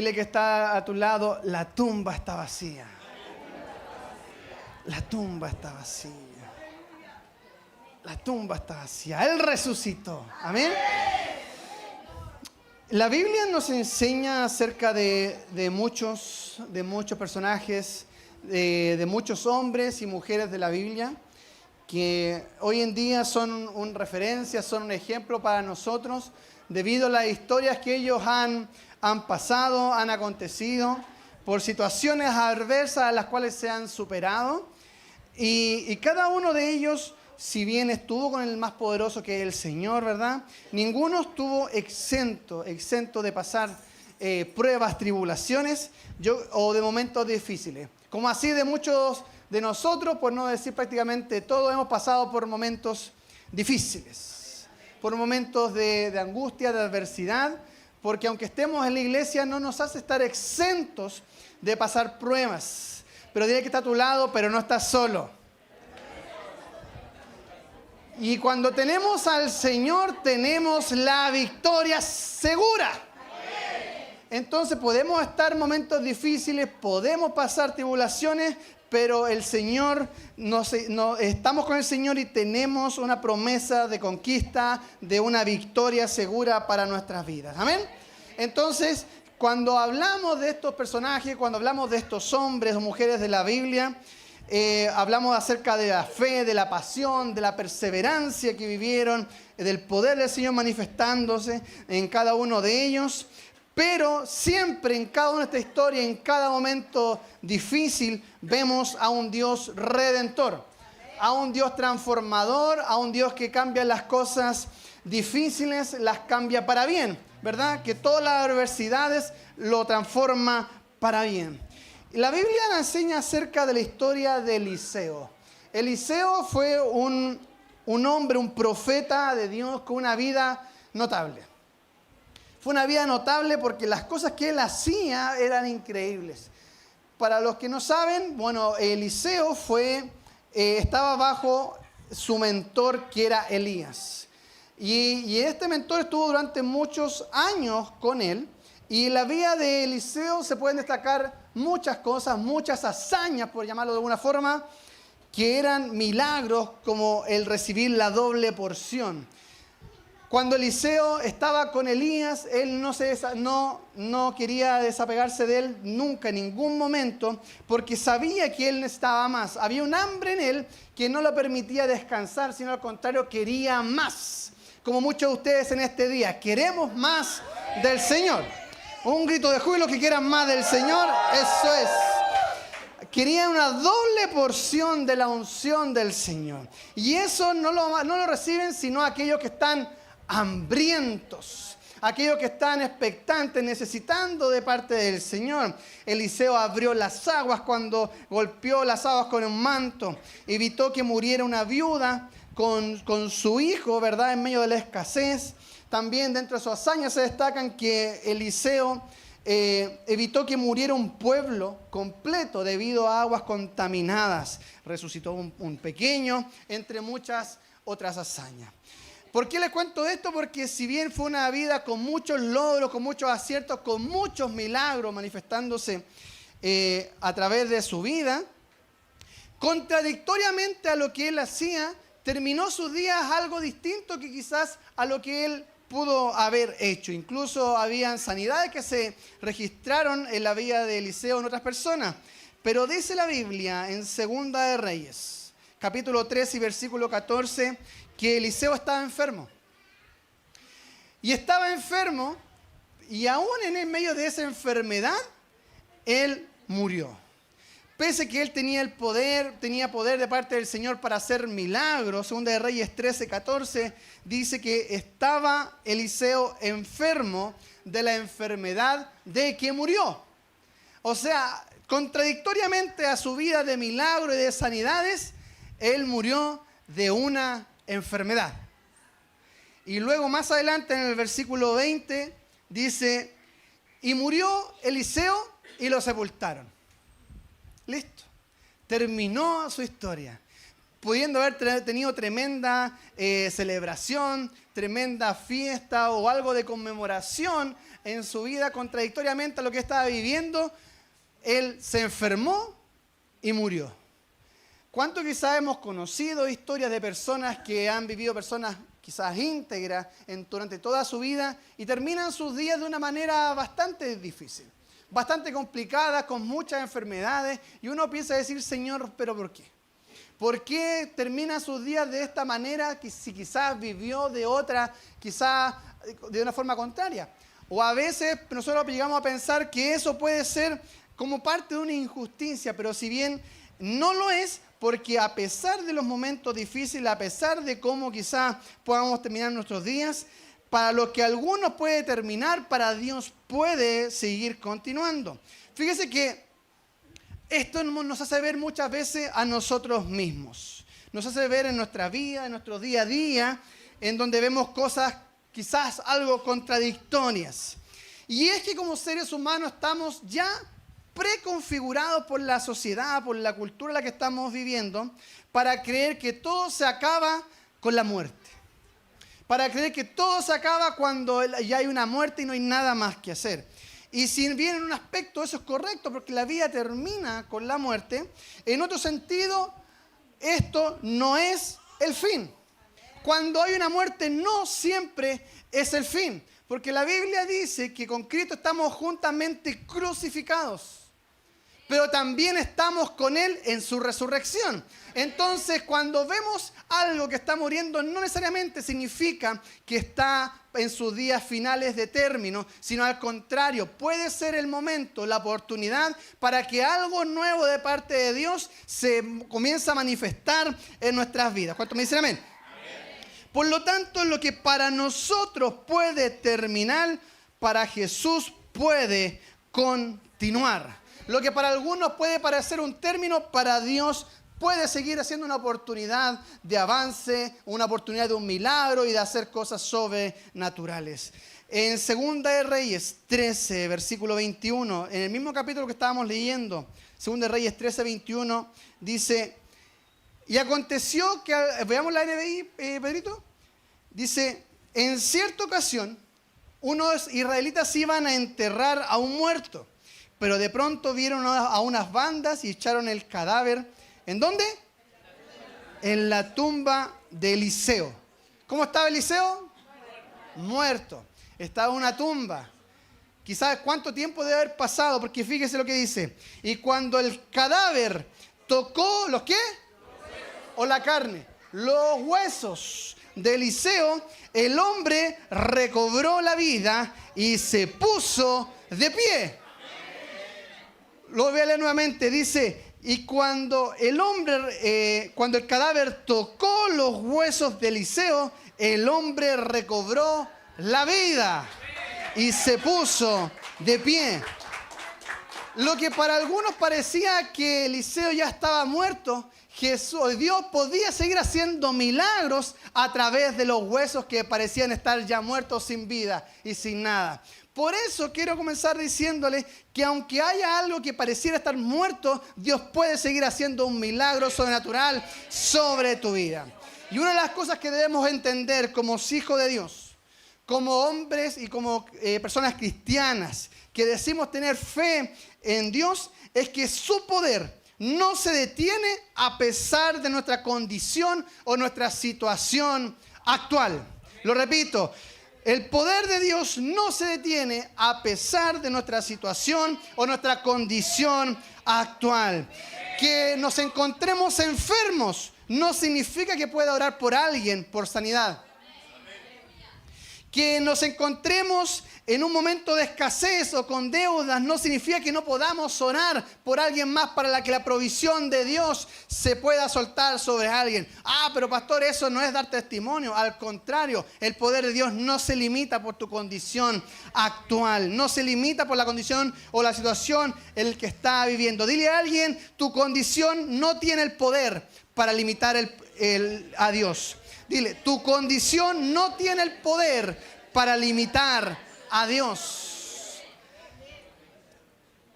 Dile que está a tu lado, la tumba está vacía. La tumba está vacía. La tumba está vacía. Él resucitó. Amén. La Biblia nos enseña acerca de muchos personajes, de muchos hombres y mujeres de la Biblia, que hoy en día son una referencia, son un ejemplo para nosotros, debido a las historias que ellos han pasado, han acontecido, por situaciones adversas a las cuales se han superado. Y cada uno de ellos, si bien estuvo con el más poderoso que es el Señor, ¿verdad? Ninguno estuvo exento de pasar pruebas, tribulaciones o de momentos difíciles. Como así de muchos de nosotros, por no decir prácticamente todos, hemos pasado por momentos difíciles, por momentos de angustia, de adversidad, porque aunque estemos en la iglesia no nos hace estar exentos de pasar pruebas. Pero dile que está a tu lado, pero no estás solo. Y cuando tenemos al Señor, tenemos la victoria segura. Entonces podemos estar en momentos difíciles, podemos pasar tribulaciones, pero el Señor, estamos con el Señor y tenemos una promesa de conquista, de una victoria segura para nuestras vidas. Amén. Entonces, cuando hablamos de estos personajes, cuando hablamos de estos hombres o mujeres de la Biblia, hablamos acerca de la fe, de la pasión, de la perseverancia que vivieron, del poder del Señor manifestándose en cada uno de ellos. Pero siempre en cada una de estas historias, en cada momento difícil, vemos a un Dios redentor, a un Dios transformador, a un Dios que cambia las cosas difíciles, las cambia para bien, ¿verdad? Que todas las adversidades lo transforma para bien. La Biblia nos enseña acerca de la historia de Eliseo. Eliseo fue un hombre, un profeta de Dios con una vida notable. Fue una vida notable porque las cosas que él hacía eran increíbles. Para los que no saben, bueno, Eliseo estaba bajo su mentor que era Elías. Y este mentor estuvo durante muchos años con él. Y en la vida de Eliseo se pueden destacar muchas cosas, muchas hazañas, por llamarlo de alguna forma, que eran milagros como el recibir la doble porción. Cuando Eliseo estaba con Elías, él no quería desapegarse de él nunca, en ningún momento, porque sabía que él necesitaba más. Había un hambre en él que no lo permitía descansar, sino al contrario, quería más. Como muchos de ustedes en este día, queremos más del Señor. Un grito de júbilo que quieran más del Señor, eso es. Querían una doble porción de la unción del Señor. Y eso no lo reciben sino aquellos que están hambrientos, aquellos que están expectantes, necesitando de parte del Señor. Eliseo abrió las aguas cuando golpeó las aguas con un manto, evitó que muriera una viuda con su hijo, ¿verdad?, en medio de la escasez. También dentro de sus hazañas se destacan que Eliseo evitó que muriera un pueblo completo debido a aguas contaminadas. Resucitó un pequeño, entre muchas otras hazañas. ¿Por qué les cuento esto? Porque si bien fue una vida con muchos logros, con muchos aciertos, con muchos milagros manifestándose a través de su vida, contradictoriamente a lo que él hacía, terminó sus días algo distinto que quizás a lo que él pudo haber hecho. Incluso habían sanidades que se registraron en la vida de Eliseo en otras personas. Pero dice la Biblia en Segunda de Reyes, capítulo 3 y versículo 14, que Eliseo estaba enfermo. Y estaba enfermo, y aún en el medio de esa enfermedad, él murió. Pese que él tenía poder de parte del Señor para hacer milagros. Segunda de Reyes 13, 14, dice que estaba Eliseo enfermo de la enfermedad de que murió. O sea, contradictoriamente a su vida de milagros y de sanidades, él murió de una enfermedad. Y luego más adelante en el versículo 20 dice, y murió Eliseo y lo sepultaron. Listo. Terminó su historia. pudiendo haber tenido tremenda celebración, tremenda fiesta o algo de conmemoración en su vida, contradictoriamente a lo que estaba viviendo, él se enfermó y murió. ¿Cuánto quizás hemos conocido historias de personas que han vivido personas quizás íntegras durante toda su vida y terminan sus días de una manera bastante difícil, bastante complicada, con muchas enfermedades, y uno piensa decir, Señor, ¿pero por qué? ¿Por qué termina sus días de esta manera si quizás vivió de otra, quizás de una forma contraria? O a veces nosotros llegamos a pensar que eso puede ser como parte de una injusticia, pero si bien no lo es, porque a pesar de los momentos difíciles, a pesar de cómo quizás podamos terminar nuestros días, para lo que algunos puede terminar, para Dios puede seguir continuando. Fíjese que esto nos hace ver muchas veces a nosotros mismos. Nos hace ver en nuestra vida, en nuestro día a día, en donde vemos cosas quizás algo contradictorias. Y es que como seres humanos estamos ya preconfigurados por la sociedad, por la cultura en la que estamos viviendo, para creer que todo se acaba con la muerte. Para creer que todo se acaba cuando ya hay una muerte y no hay nada más que hacer. Y si bien en un aspecto eso es correcto, porque la vida termina con la muerte, en otro sentido, esto no es el fin. Cuando hay una muerte no siempre es el fin, porque la Biblia dice que con Cristo estamos juntamente crucificados, pero también estamos con Él en su resurrección. Entonces, cuando vemos algo que está muriendo, no necesariamente significa que está en sus días finales de término, sino al contrario, puede ser el momento, la oportunidad para que algo nuevo de parte de Dios se comience a manifestar en nuestras vidas. ¿Cuántos me dicen amén? Por lo tanto, lo que para nosotros puede terminar, para Jesús puede continuar. Lo que para algunos puede parecer un término, para Dios puede seguir siendo una oportunidad de avance, una oportunidad de un milagro y de hacer cosas sobrenaturales. En 2 de Reyes 13, versículo 21, en el mismo capítulo que estábamos leyendo, 2 de Reyes 13, 21, dice, y aconteció que, veamos la NBI, Pedrito, dice, en cierta ocasión, unos israelitas iban a enterrar a un muerto, pero de pronto vieron a unas bandas y echaron el cadáver. ¿En dónde? En la tumba de Eliseo. ¿Cómo estaba Eliseo? Muerto. Estaba en una tumba. Quizás cuánto tiempo debe haber pasado, porque fíjese lo que dice. Y cuando el cadáver tocó, ¿los qué? O la carne. Los huesos de Eliseo, el hombre recobró la vida y se puso de pie. Lo voy a leer nuevamente, dice, y cuando el cadáver tocó los huesos de Eliseo, el hombre recobró la vida y se puso de pie. Lo que para algunos parecía que Eliseo ya estaba muerto, Dios podía seguir haciendo milagros a través de los huesos que parecían estar ya muertos, sin vida y sin nada. Por eso quiero comenzar diciéndole que aunque haya algo que pareciera estar muerto, Dios puede seguir haciendo un milagro sobrenatural sobre tu vida. Y una de las cosas que debemos entender como hijos de Dios, como hombres y como personas cristianas que decimos tener fe en Dios, es que su poder no se detiene a pesar de nuestra condición o nuestra situación actual. Lo repito. El poder de Dios no se detiene a pesar de nuestra situación o nuestra condición actual. Que nos encontremos enfermos no significa que pueda orar por alguien por sanidad. Que nos encontremos en un momento de escasez o con deudas no significa que no podamos orar por alguien más para que la provisión de Dios se pueda soltar sobre alguien. Pero pastor, eso no es dar testimonio. Al contrario, el poder de Dios no se limita por tu condición actual. No se limita por la condición o la situación en la que está viviendo. Dile a alguien, tu condición no tiene el poder para limitar a Dios. Dile, tu condición no tiene el poder para limitar a Dios.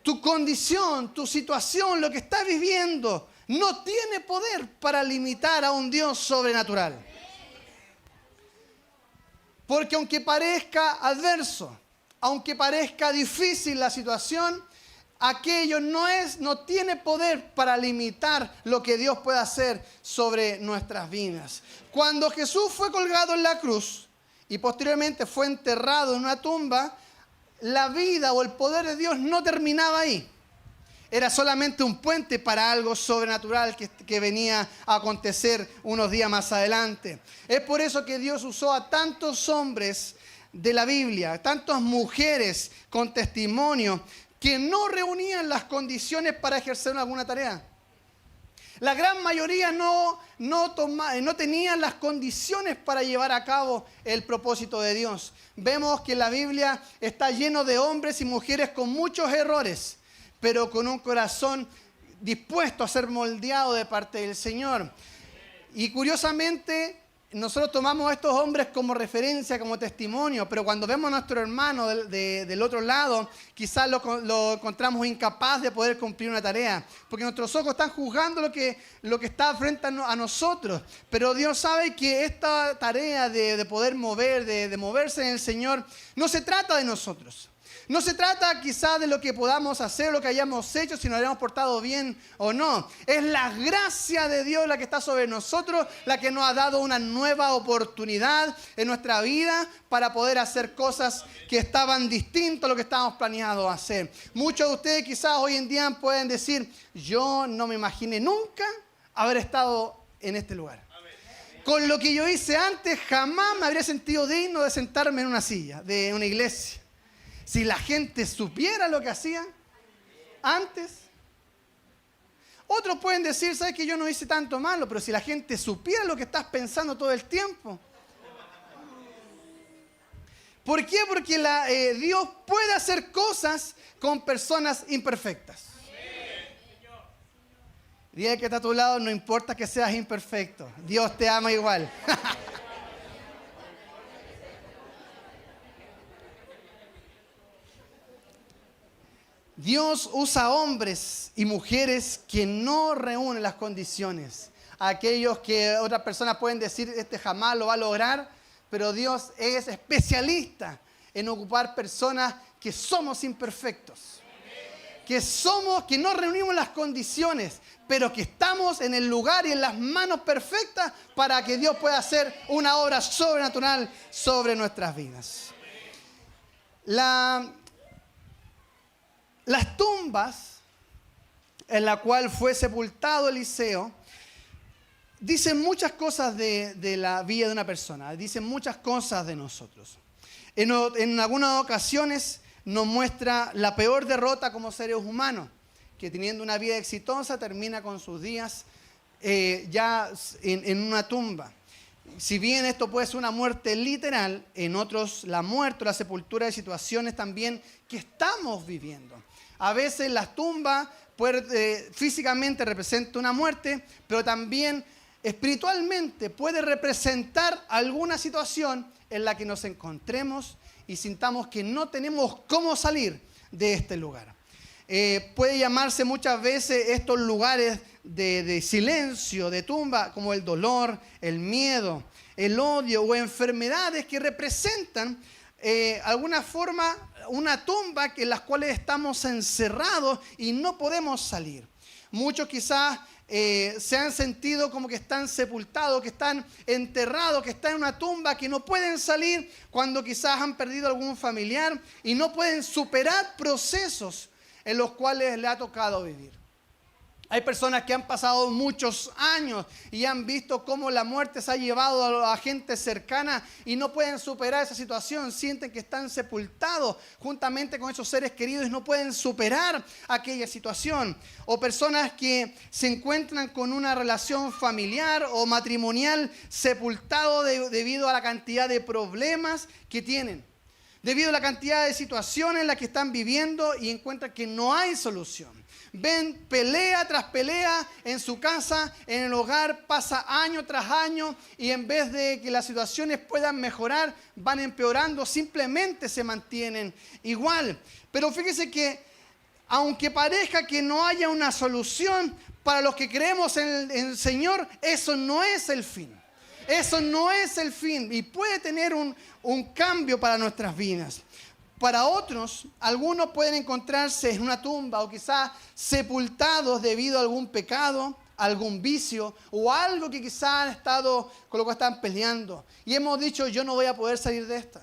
Tu condición, tu situación, lo que estás viviendo, no tiene poder para limitar a un Dios sobrenatural. Porque aunque parezca adverso, aunque parezca difícil la situación, aquello no tiene poder para limitar lo que Dios puede hacer sobre nuestras vidas. Cuando Jesús fue colgado en la cruz y posteriormente fue enterrado en una tumba, la vida o el poder de Dios no terminaba ahí. Era solamente un puente para algo sobrenatural que venía a acontecer unos días más adelante. Es por eso que Dios usó a tantos hombres de la Biblia, tantas mujeres con testimonio que no reunían las condiciones para ejercer alguna tarea. La gran mayoría no tenían las condiciones para llevar a cabo el propósito de Dios. Vemos que la Biblia está lleno de hombres y mujeres con muchos errores, pero con un corazón dispuesto a ser moldeado de parte del Señor. Y curiosamente, nosotros tomamos a estos hombres como referencia, como testimonio, pero cuando vemos a nuestro hermano del otro lado, quizás lo encontramos incapaz de poder cumplir una tarea, porque nuestros ojos están juzgando lo que está frente a nosotros. Pero Dios sabe que esta tarea de poder mover, de moverse en el Señor, no se trata de nosotros. No se trata quizás de lo que podamos hacer, lo que hayamos hecho, si nos hayamos portado bien o no. Es la gracia de Dios la que está sobre nosotros, la que nos ha dado una nueva oportunidad en nuestra vida para poder hacer cosas que estaban distintas a lo que estábamos planeados a hacer. Muchos de ustedes quizás hoy en día pueden decir, yo no me imaginé nunca haber estado en este lugar. Con lo que yo hice antes, jamás me habría sentido digno de sentarme en una silla de una iglesia. Si la gente supiera lo que hacía antes. Otros pueden decir, sabes que yo no hice tanto malo, pero si la gente supiera lo que estás pensando todo el tiempo. ¿Por qué? Porque Dios puede hacer cosas con personas imperfectas. Dile que está a tu lado, no importa que seas imperfecto, Dios te ama igual. Dios usa hombres y mujeres que no reúnen las condiciones. Aquellos que otras personas pueden decir, este jamás lo va a lograr, pero Dios es especialista en ocupar personas que somos imperfectos. Que no reunimos las condiciones, pero que estamos en el lugar y en las manos perfectas para que Dios pueda hacer una obra sobrenatural sobre nuestras vidas. Las tumbas en la cual fue sepultado Eliseo dicen muchas cosas de la vida de una persona, dicen muchas cosas de nosotros. En algunas ocasiones nos muestra la peor derrota como seres humanos, que teniendo una vida exitosa termina con sus días ya en una tumba. Si bien esto puede ser una muerte literal, en otros la muerte o la sepultura de situaciones también que estamos viviendo. A veces las tumbas físicamente representan una muerte, pero también espiritualmente puede representar alguna situación en la que nos encontremos y sintamos que no tenemos cómo salir de este lugar. Puede llamarse muchas veces estos lugares de silencio, de tumba, como el dolor, el miedo, el odio o enfermedades que representan alguna forma una tumba en las cuales estamos encerrados y no podemos salir. Muchos quizás se han sentido como que están sepultados, que están enterrados, que están en una tumba, que no pueden salir cuando quizás han perdido algún familiar y no pueden superar procesos en los cuales le ha tocado vivir. Hay personas que han pasado muchos años y han visto cómo la muerte se ha llevado a gente cercana y no pueden superar esa situación. Sienten que están sepultados juntamente con esos seres queridos y no pueden superar aquella situación. O personas que se encuentran con una relación familiar o matrimonial sepultado debido a la cantidad de problemas que tienen. Debido a la cantidad de situaciones en las que están viviendo y encuentran que no hay solución. Ven pelea tras pelea en su casa, en el hogar, pasa año tras año y en vez de que las situaciones puedan mejorar, van empeorando, simplemente se mantienen igual. Pero fíjese que aunque parezca que no haya una solución, para los que creemos en el Señor, eso no es el fin. Eso no es el fin y puede tener un cambio para nuestras vidas. Para otros, algunos pueden encontrarse en una tumba o quizás sepultados debido a algún pecado, algún vicio o algo que quizás han estado con lo que están peleando. Y hemos dicho, yo no voy a poder salir de esta.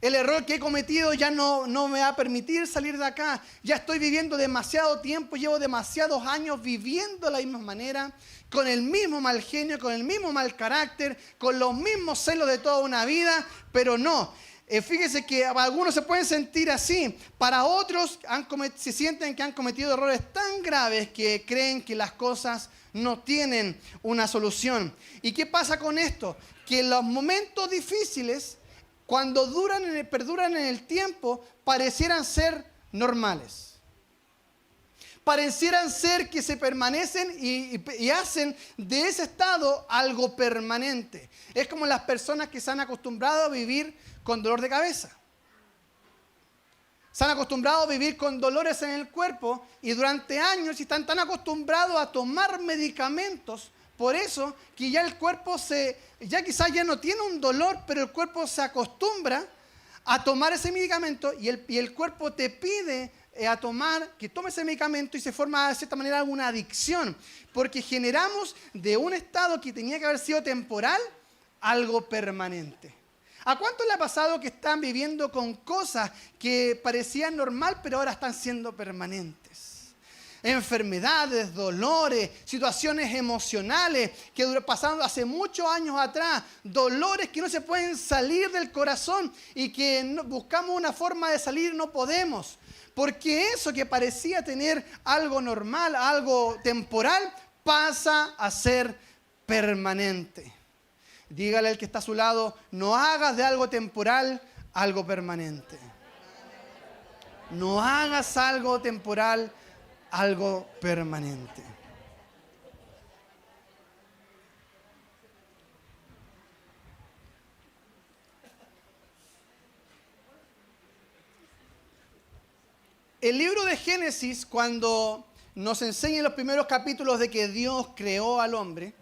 El error que he cometido ya no me va a permitir salir de acá. Ya estoy viviendo demasiado tiempo, llevo demasiados años viviendo de la misma manera, con el mismo mal genio, con el mismo mal carácter, con los mismos celos de toda una vida, pero no. Fíjese que algunos se pueden sentir así. Para otros se sienten que han cometido errores tan graves que creen que las cosas no tienen una solución. ¿Y qué pasa con esto? Que los momentos difíciles, cuando perduran en el tiempo, parecieran ser normales. Parecieran ser que se permanecen y hacen de ese estado algo permanente. Es como las personas que se han acostumbrado a vivir con dolor de cabeza. Se han acostumbrado a vivir con dolores en el cuerpo y durante años están tan acostumbrados a tomar medicamentos. Por eso que ya el cuerpo ya quizás ya no tiene un dolor, pero el cuerpo se acostumbra a tomar ese medicamento y el cuerpo te pide que tome ese medicamento y se forma de cierta manera una adicción. Porque generamos de un estado que tenía que haber sido temporal algo permanente. ¿A cuánto le ha pasado que están viviendo con cosas que parecían normal pero ahora están siendo permanentes? Enfermedades, dolores, situaciones emocionales que pasaron hace muchos años atrás, dolores que no se pueden salir del corazón y que buscamos una forma de salir y no podemos. Porque eso que parecía tener algo normal, algo temporal, pasa a ser permanente. Dígale al que está a su lado, no hagas de algo temporal algo permanente. No hagas algo temporal algo permanente. El libro de Génesis, cuando nos enseña en los primeros capítulos de que Dios creó al hombre,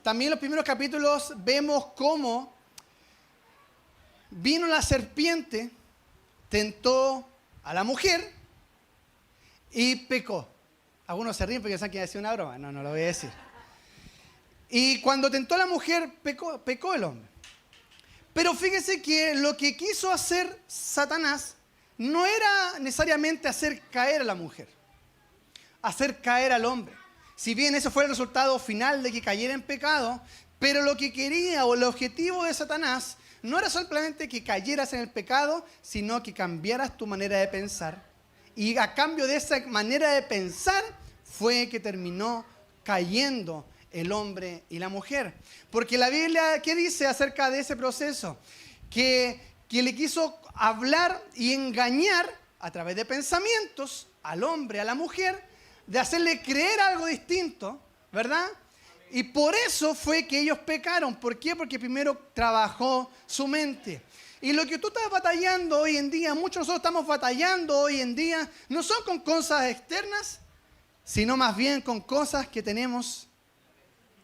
también en los primeros capítulos vemos cómo vino la serpiente, tentó a la mujer y pecó. Algunos se ríen porque saben que iba a decir una broma. No lo voy a decir. Y cuando tentó a la mujer, pecó el hombre. Pero fíjese que lo que quiso hacer Satanás no era necesariamente hacer caer a la mujer, hacer caer al hombre. Si bien ese fue el resultado final de que cayera en pecado, pero lo que quería o el objetivo de Satanás no era solamente que cayeras en el pecado, sino que cambiaras tu manera de pensar. Y a cambio de esa manera de pensar fue que terminó cayendo el hombre y la mujer. Porque la Biblia, ¿qué dice acerca de ese proceso? Que le quiso hablar y engañar a través de pensamientos al hombre, a la mujer, de hacerle creer algo distinto, ¿verdad? Y por eso fue que ellos pecaron. ¿Por qué? Porque primero trabajó su mente. Y lo que tú estás batallando hoy en día, muchos de nosotros estamos batallando hoy en día, no son con cosas externas, sino más bien con cosas que tenemos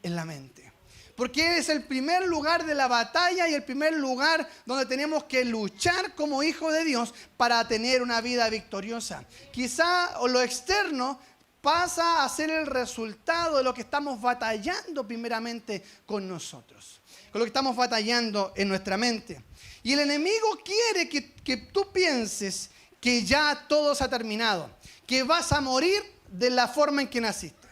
en la mente. Porque es el primer lugar de la batalla y el primer lugar donde tenemos que luchar como hijos de Dios para tener una vida victoriosa. Quizá lo externo pasa a ser el resultado de lo que estamos batallando primeramente con nosotros, con lo que estamos batallando en nuestra mente. Y el enemigo quiere que tú pienses que ya todo se ha terminado, que vas a morir de la forma en que naciste.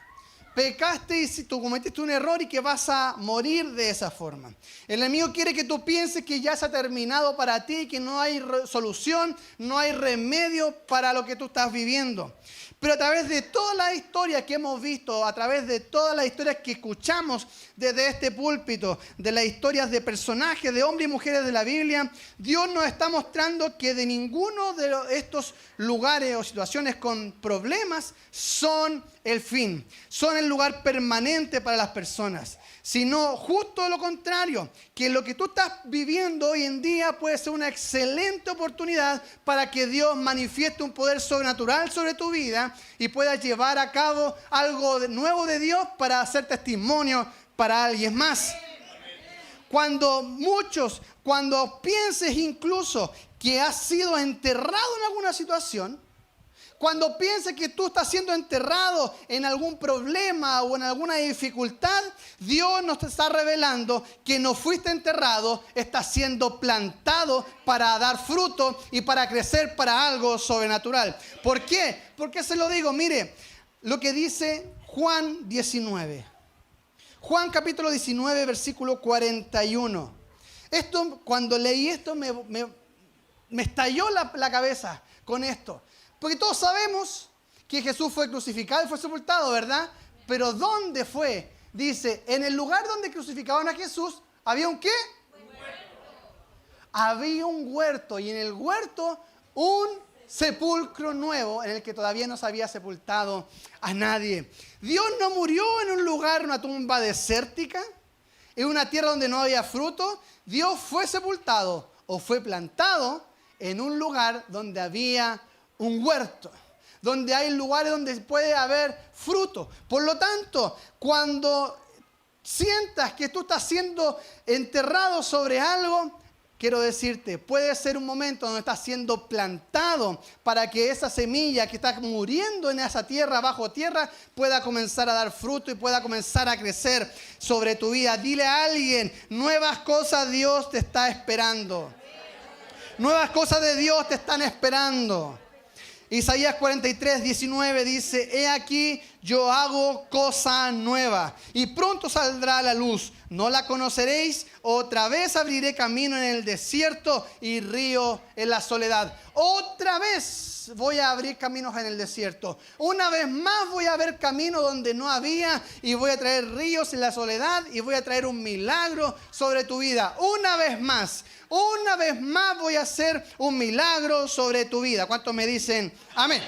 Pecaste y tú cometiste un error y que vas a morir de esa forma. El enemigo quiere que tú pienses que ya se ha terminado para ti, que no hay solución, no hay remedio para lo que tú estás viviendo. Pero a través de todas las historias que hemos visto, a través de todas las historias que escuchamos desde este púlpito, de las historias de personajes, de hombres y mujeres de la Biblia, Dios nos está mostrando que de ninguno de estos lugares o situaciones con problemas son el fin, son el lugar permanente para las personas, sino justo lo contrario, que lo que tú estás viviendo hoy en día puede ser una excelente oportunidad para que Dios manifieste un poder sobrenatural sobre tu vida y puedas llevar a cabo algo nuevo de Dios para hacer testimonio para alguien más. Cuando pienses incluso que has sido enterrado en alguna situación, cuando pienses que tú estás siendo enterrado en algún problema o en alguna dificultad, Dios nos está revelando que no fuiste enterrado, estás siendo plantado para dar fruto y para crecer para algo sobrenatural. ¿Por qué? ¿Por qué se lo digo? Mire, lo que dice Juan 19. Juan capítulo 19, versículo 41. Cuando leí esto me estalló la cabeza con esto. Porque todos sabemos que Jesús fue crucificado y fue sepultado, ¿verdad? Pero ¿dónde fue? Dice, en el lugar donde crucificaban a Jesús, ¿había un qué? Un huerto. Había un huerto, y en el huerto un sepulcro nuevo en el que todavía no se había sepultado a nadie. Dios no murió en un lugar, una tumba desértica, en una tierra donde no había fruto. Dios fue sepultado o fue plantado en un lugar donde había un huerto, donde hay lugares donde puede haber fruto. Por lo tanto, cuando sientas que tú estás siendo enterrado sobre algo, quiero decirte, puede ser un momento donde estás siendo plantado para que esa semilla que está muriendo en esa tierra, bajo tierra, pueda comenzar a dar fruto y pueda comenzar a crecer sobre tu vida. Dile a alguien, nuevas cosas Dios te está esperando. Nuevas cosas de Dios te están esperando. Isaías 43, 19 dice, he aquí yo hago cosa nueva y pronto saldrá a la luz. No la conoceréis, otra vez abriré camino en el desierto y río en la soledad. Otra vez voy a abrir caminos en el desierto. Una vez más voy a abrir camino donde no había y voy a traer ríos en la soledad y voy a traer un milagro sobre tu vida. Una vez más voy a hacer un milagro sobre tu vida. ¿Cuántos me dicen amén?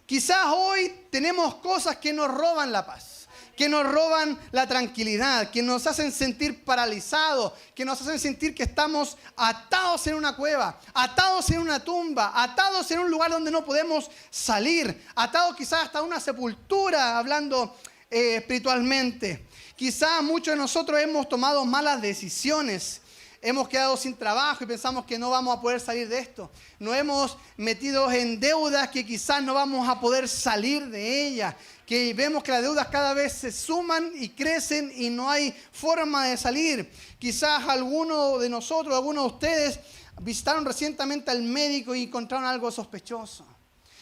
Quizás hoy tenemos cosas que nos roban la paz, que nos roban la tranquilidad, que nos hacen sentir paralizados, que nos hacen sentir que estamos atados en una cueva, atados en una tumba, atados en un lugar donde no podemos salir, atados quizás hasta una sepultura, hablando espiritualmente. Quizás muchos de nosotros hemos tomado malas decisiones. Hemos quedado sin trabajo y pensamos que no vamos a poder salir de esto. Nos hemos metido en deudas que quizás no vamos a poder salir de ellas. Que vemos que las deudas cada vez se suman y crecen y no hay forma de salir. Quizás alguno de nosotros, algunos de ustedes visitaron recientemente al médico y encontraron algo sospechoso.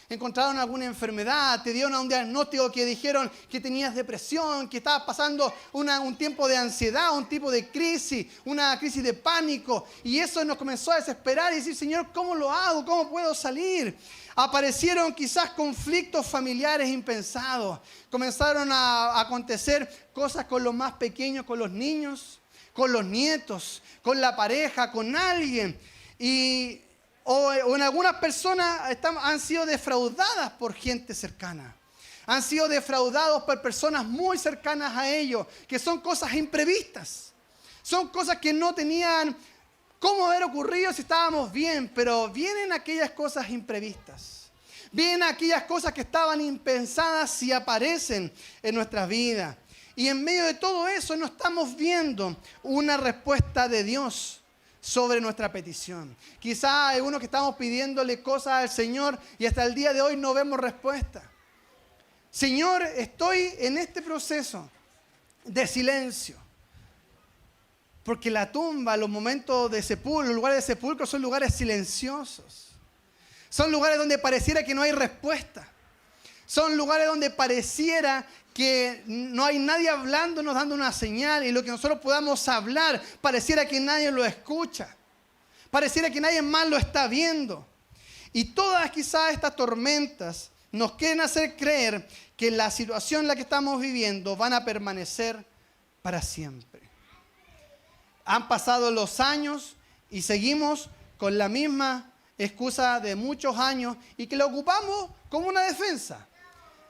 Encontraron alguna enfermedad, te dieron un diagnóstico que dijeron que tenías depresión, que estabas pasando un tiempo de ansiedad, un tipo de crisis, una crisis de pánico. Y eso nos comenzó a desesperar y decir, Señor, ¿cómo lo hago? ¿Cómo puedo salir? Aparecieron quizás conflictos familiares impensados. Comenzaron a acontecer cosas con los más pequeños, con los niños, con los nietos, con la pareja, con alguien. O en algunas personas han sido defraudadas por gente cercana. Han sido defraudados por personas muy cercanas a ellos, que son cosas imprevistas. Son cosas que no tenían cómo haber ocurrido si estábamos bien, pero vienen aquellas cosas imprevistas. Vienen aquellas cosas que estaban impensadas y aparecen en nuestras vidas. Y en medio de todo eso no estamos viendo una respuesta de Dios sobre nuestra petición. Quizá hay uno que estamos pidiéndole cosas al Señor y hasta el día de hoy no vemos respuesta. Señor, estoy en este proceso de silencio. Porque la tumba, los momentos de sepulcro, los lugares de sepulcro son lugares silenciosos. Son lugares donde pareciera que no hay respuesta. Son lugares donde pareciera que no hay nadie hablándonos, dando una señal, y lo que nosotros podamos hablar, pareciera que nadie lo escucha. Pareciera que nadie más lo está viendo. Y todas quizás estas tormentas nos quieren hacer creer que la situación en la que estamos viviendo van a permanecer para siempre. Han pasado los años y seguimos con la misma excusa de muchos años y que la ocupamos como una defensa.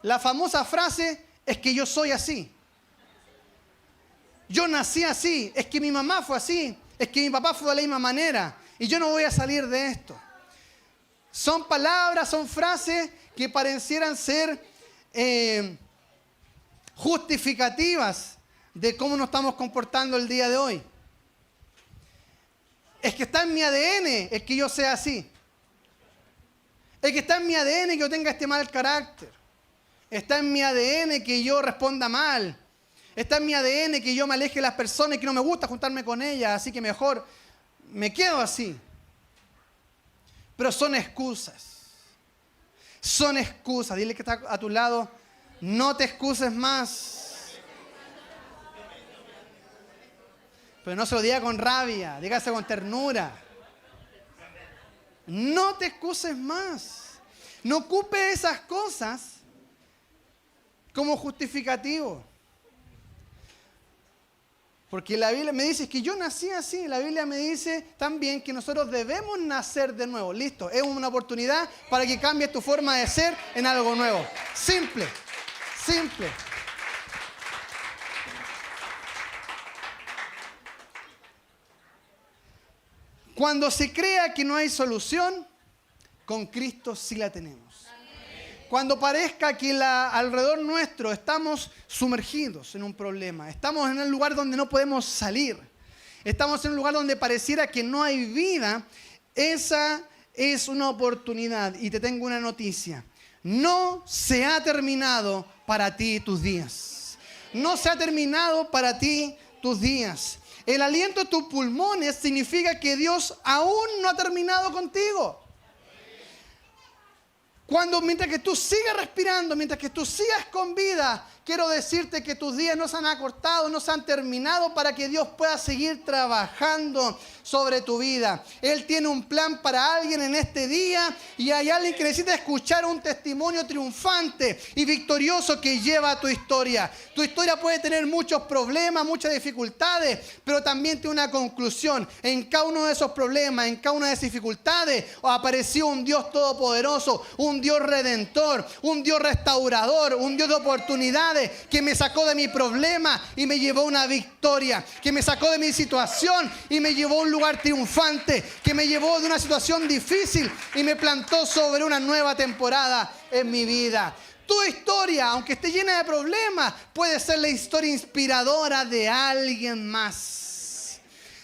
La famosa frase es que yo soy así. Yo nací así, es que mi mamá fue así, es que mi papá fue de la misma manera y yo no voy a salir de esto. Son palabras, son frases que parecieran ser justificativas de cómo nos estamos comportando el día de hoy. Es que está en mi ADN el que yo sea así. Es que está en mi ADN que yo tenga este mal carácter. Está en mi ADN que yo responda mal. Está en mi ADN que yo me aleje de las personas y que no me gusta juntarme con ellas, así que mejor me quedo así. Pero son excusas. Son excusas. Dile que está a tu lado, no te excuses más. Pero no se lo diga con rabia, dígase con ternura. No te excuses más. No ocupe esas cosas como justificativo. Porque la Biblia me dice que yo nací así. La Biblia me dice también que nosotros debemos nacer de nuevo. Listo, es una oportunidad para que cambies tu forma de ser en algo nuevo. Simple, simple. Cuando se crea que no hay solución, con Cristo sí la tenemos. Cuando parezca que alrededor nuestro estamos sumergidos en un problema, estamos en un lugar donde no podemos salir, estamos en un lugar donde pareciera que no hay vida, esa es una oportunidad. Y te tengo una noticia: no se ha terminado para ti tus días. No se ha terminado para ti tus días. El aliento de tus pulmones significa que Dios aún no ha terminado contigo. Mientras que tú sigas respirando, mientras que tú sigas con vida, quiero decirte que tus días no se han acortado, no se han terminado, para que Dios pueda seguir trabajando sobre tu vida. Él tiene un plan para alguien en este día, y hay alguien que necesita escuchar un testimonio triunfante y victorioso que lleva a tu historia. Tu historia puede tener muchos problemas, muchas dificultades, pero también tiene una conclusión. En cada uno de esos problemas, en cada una de esas dificultades, apareció un Dios todopoderoso, un Dios redentor, un Dios restaurador, un Dios de oportunidades, que me sacó de mi problema y me llevó a una victoria, que me sacó de mi situación y me llevó a un lugar triunfante, que me llevó de una situación difícil y me plantó sobre una nueva temporada en mi vida. Tu historia, aunque esté llena de problemas, puede ser la historia inspiradora de alguien más.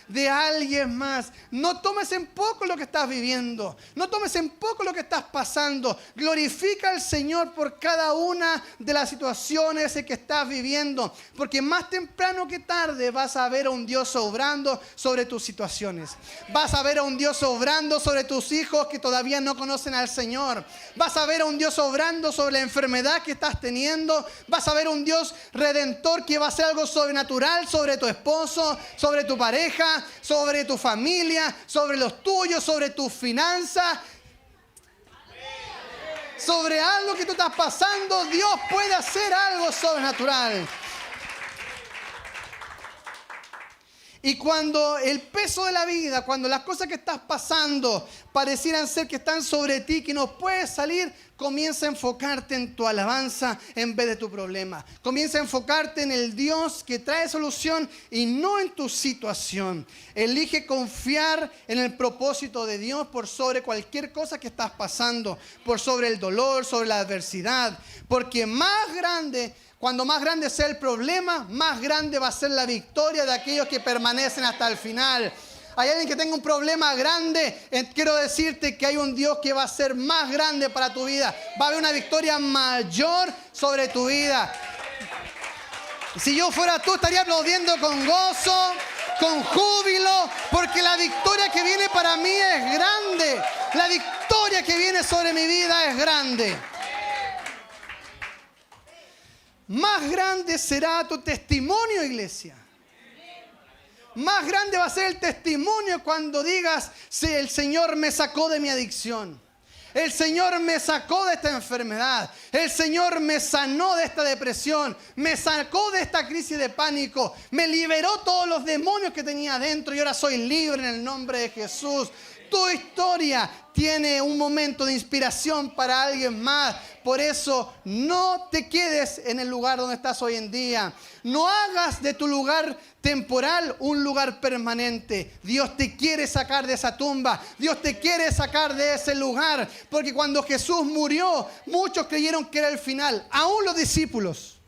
De alguien más. No tomes en poco lo que estás viviendo. No tomes en poco lo que estás pasando. Glorifica al Señor por cada una de las situaciones en que estás viviendo. Porque más temprano que tarde vas a ver a un Dios obrando sobre tus situaciones. Vas a ver a un Dios obrando sobre tus hijos que todavía no conocen al Señor. Vas a ver a un Dios obrando sobre la enfermedad que estás teniendo. Vas a ver a un Dios redentor que va a hacer algo sobrenatural sobre tu esposo, sobre tu pareja, sobre tu familia, sobre los tuyos, sobre tus finanzas, sobre algo que tú estás pasando. Dios puede hacer algo sobrenatural. Y cuando el peso de la vida, cuando las cosas que estás pasando parecieran ser que están sobre ti, que no puedes salir, comienza a enfocarte en tu alabanza en vez de tu problema. Comienza a enfocarte en el Dios que trae solución y no en tu situación. Elige confiar en el propósito de Dios por sobre cualquier cosa que estás pasando, por sobre el dolor, sobre la adversidad. Porque cuando más grande sea el problema, más grande va a ser la victoria de aquellos que permanecen hasta el final. Hay alguien que tenga un problema grande, quiero decirte que hay un Dios que va a ser más grande para tu vida. Va a haber una victoria mayor sobre tu vida. Si yo fuera tú, estaría aplaudiendo con gozo, con júbilo, porque la victoria que viene para mí es grande. La victoria que viene sobre mi vida es grande. Más grande será tu testimonio, iglesia. Más grande va a ser el testimonio cuando digas: sí, el Señor me sacó de mi adicción. El Señor me sacó de esta enfermedad. El Señor me sanó de esta depresión. Me sacó de esta crisis de pánico. Me liberó todos los demonios que tenía adentro y ahora soy libre en el nombre de Jesús. Tu historia tiene un momento de inspiración para alguien más, Por eso no te quedes en el lugar donde estás hoy en día. No hagas de tu lugar temporal un lugar permanente. Dios te quiere sacar de esa tumba. Dios te quiere sacar de ese lugar. Porque cuando Jesús murió, muchos creyeron que era el final. Aún los discípulos.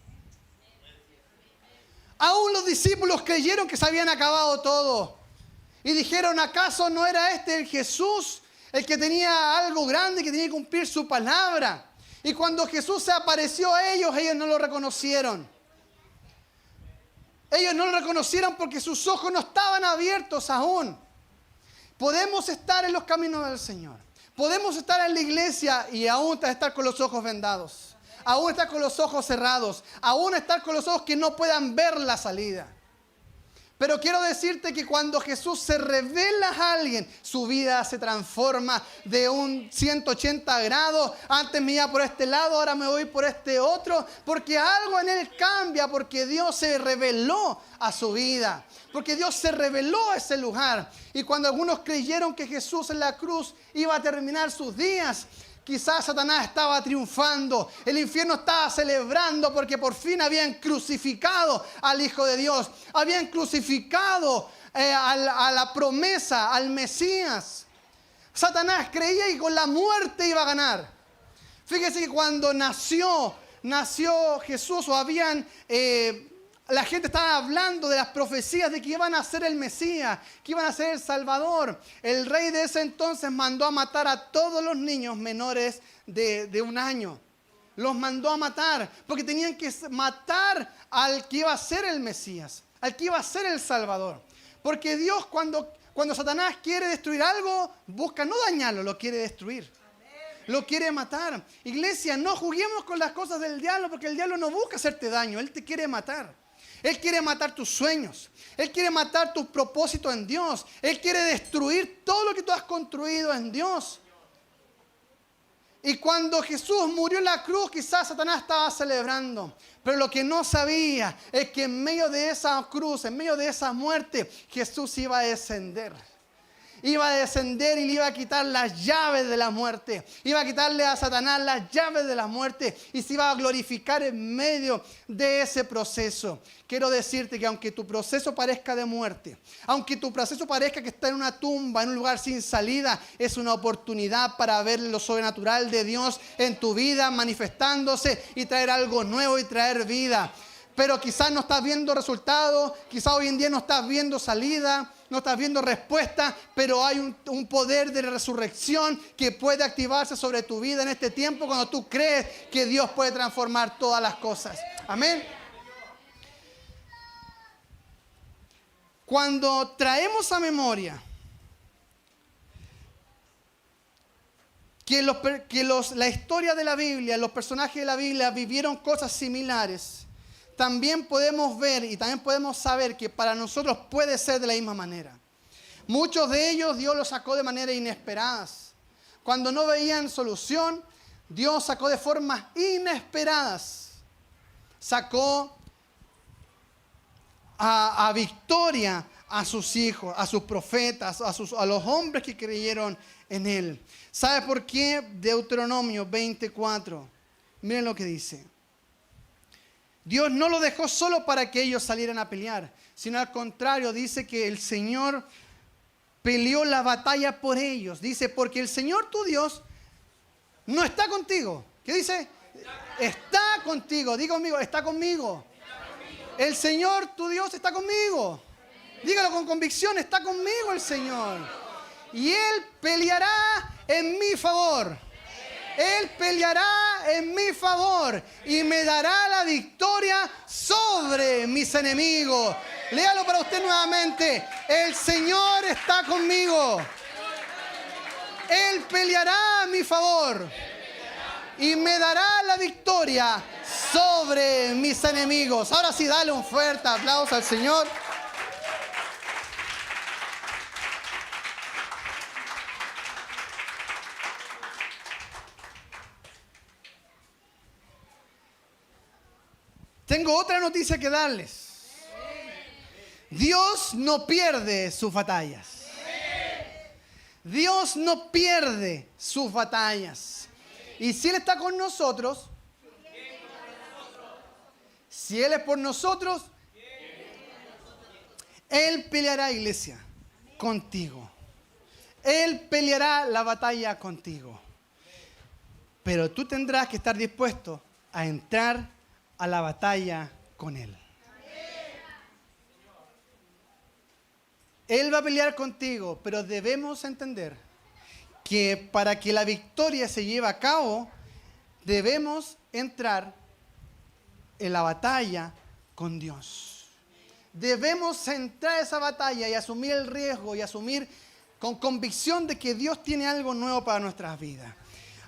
Aún los discípulos creyeron que se habían acabado todo. Y dijeron, ¿acaso no era este el Jesús? El que tenía algo grande, que tenía que cumplir su palabra. Y cuando Jesús se apareció a ellos, ellos no lo reconocieron. Ellos no lo reconocieron porque sus ojos no estaban abiertos aún. Podemos estar en los caminos del Señor. Podemos estar en la iglesia y aún estar con los ojos vendados. Aún estar con los ojos cerrados. Aún estar con los ojos que no puedan ver la salida. Pero quiero decirte que cuando Jesús se revela a alguien, su vida se transforma de un 180 grados. Antes me iba por este lado, ahora me voy por este otro. Porque algo en él cambia, porque Dios se reveló a su vida. Porque Dios se reveló a ese lugar. Y cuando algunos creyeron que Jesús en la cruz iba a terminar sus días, quizás Satanás estaba triunfando, el infierno estaba celebrando porque por fin habían crucificado al Hijo de Dios, habían crucificado a la promesa, al Mesías. Satanás creía que con la muerte iba a ganar. Fíjese que cuando nació Jesús, la gente estaba hablando de las profecías de que iban a ser el Mesías, que iban a ser el Salvador. El rey de ese entonces mandó a matar a todos los niños menores de 1 año. Los mandó a matar porque tenían que matar al que iba a ser el Mesías, al que iba a ser el Salvador. Porque Dios cuando Satanás quiere destruir algo, busca no dañarlo, lo quiere destruir. Lo quiere matar. Iglesia, no juguemos con las cosas del diablo porque el diablo no busca hacerte daño, él te quiere matar. Él quiere matar tus sueños. Él quiere matar tus propósitos en Dios. Él quiere destruir todo lo que tú has construido en Dios. Y cuando Jesús murió en la cruz, quizás Satanás estaba celebrando. Pero lo que no sabía es que en medio de esa cruz, en medio de esa muerte, Jesús iba a descender. Iba a descender y le iba a quitar las llaves de la muerte. Iba a quitarle a Satanás las llaves de la muerte. Y se iba a glorificar en medio de ese proceso. Quiero decirte que aunque tu proceso parezca de muerte, aunque tu proceso parezca que está en una tumba, en un lugar sin salida, es una oportunidad para ver lo sobrenatural de Dios en tu vida manifestándose y traer algo nuevo y traer vida. Pero quizás no estás viendo resultados, quizás hoy en día no estás viendo salida, no estás viendo respuesta, pero hay un poder de resurrección que puede activarse sobre tu vida en este tiempo cuando tú crees que Dios puede transformar todas las cosas. Amén. Cuando traemos a memoria que la historia de la Biblia, los personajes de la Biblia vivieron cosas similares, también podemos ver y también podemos saber que para nosotros puede ser de la misma manera. Muchos de ellos Dios los sacó de manera inesperadas. Cuando no veían solución, Dios sacó de formas inesperadas. Sacó a victoria a sus hijos, a sus profetas, a los hombres que creyeron en Él. ¿Sabe por qué? Deuteronomio 24. Miren lo que dice. Dios no lo dejó solo para que ellos salieran a pelear, sino al contrario, dice que el Señor peleó la batalla por ellos. Dice, porque el Señor tu Dios no está contigo. ¿Qué dice? Está contigo. Diga conmigo, está conmigo. El Señor tu Dios está conmigo. Dígalo con convicción, está conmigo el Señor. Y Él peleará en mi favor. Él peleará en mi favor y me dará la victoria sobre mis enemigos. Léalo para usted nuevamente. El Señor está conmigo. Él peleará a mi favor y me dará la victoria sobre mis enemigos. Ahora sí, dale un fuerte aplauso al Señor. Tengo otra noticia que darles. Dios no pierde sus batallas. Dios no pierde sus batallas. Y si Él está con nosotros, si Él es por nosotros, Él peleará, iglesia, contigo. Él peleará la batalla contigo. Pero tú tendrás que estar dispuesto a entrar a la batalla con Él. Él va a pelear contigo, pero debemos entender que para que la victoria se lleve a cabo, debemos entrar en la batalla con Dios. Debemos entrar a esa batalla y asumir el riesgo y asumir con convicción de que Dios tiene algo nuevo para nuestras vidas.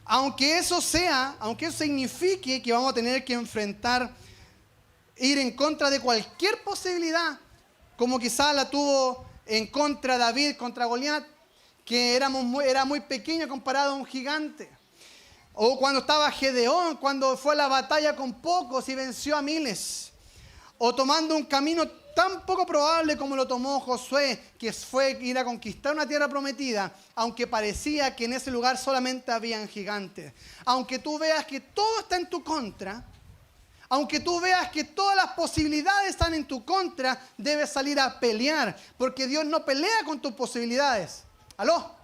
Aunque eso signifique que vamos a tener que enfrentar, ir en contra de cualquier posibilidad, como quizás la tuvo en contra David, contra Goliat, que era muy pequeño comparado a un gigante. O cuando estaba Gedeón, cuando fue a la batalla con pocos y venció a miles. O tomando un camino tan poco probable como lo tomó Josué, que fue ir a conquistar una tierra prometida, aunque parecía que en ese lugar solamente habían gigantes. Aunque tú veas que todo está en tu contra, aunque tú veas que todas las posibilidades están en tu contra, debes salir a pelear, porque Dios no pelea con tus posibilidades. ¿Aló?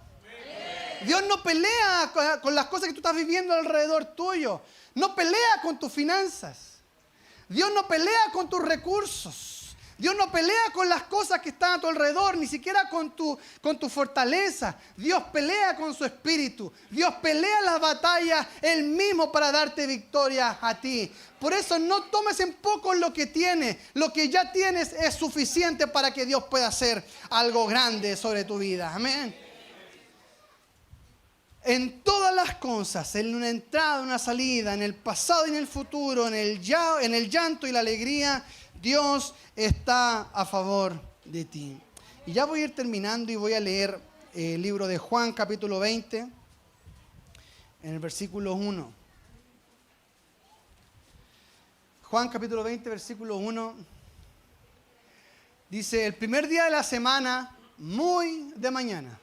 Dios no pelea con las cosas que tú estás viviendo alrededor tuyo. No pelea con tus finanzas. Dios no pelea con tus recursos. Dios no pelea con las cosas que están a tu alrededor, ni siquiera con tu fortaleza. Dios pelea con su espíritu. Dios pelea las batallas Él mismo para darte victoria a ti. Por eso no tomes en poco lo que tienes. Lo que ya tienes es suficiente para que Dios pueda hacer algo grande sobre tu vida. Amén. En todas las cosas, en una entrada, una salida, en el pasado y en el futuro, en el llanto y la alegría, Dios está a favor de ti. Y ya voy a ir terminando y voy a leer el libro de Juan, capítulo 20, en el versículo 1. Juan, capítulo 20, versículo 1. Dice, el primer día de la semana, muy de mañana,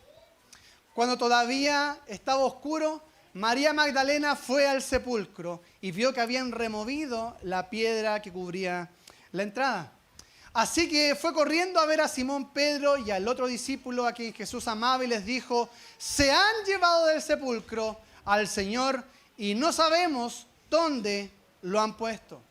cuando todavía estaba oscuro, María Magdalena fue al sepulcro y vio que habían removido la piedra que cubría la entrada. Así que fue corriendo a ver a Simón Pedro y al otro discípulo a quien Jesús amaba y les dijo, se han llevado del sepulcro al Señor y no sabemos dónde lo han puesto.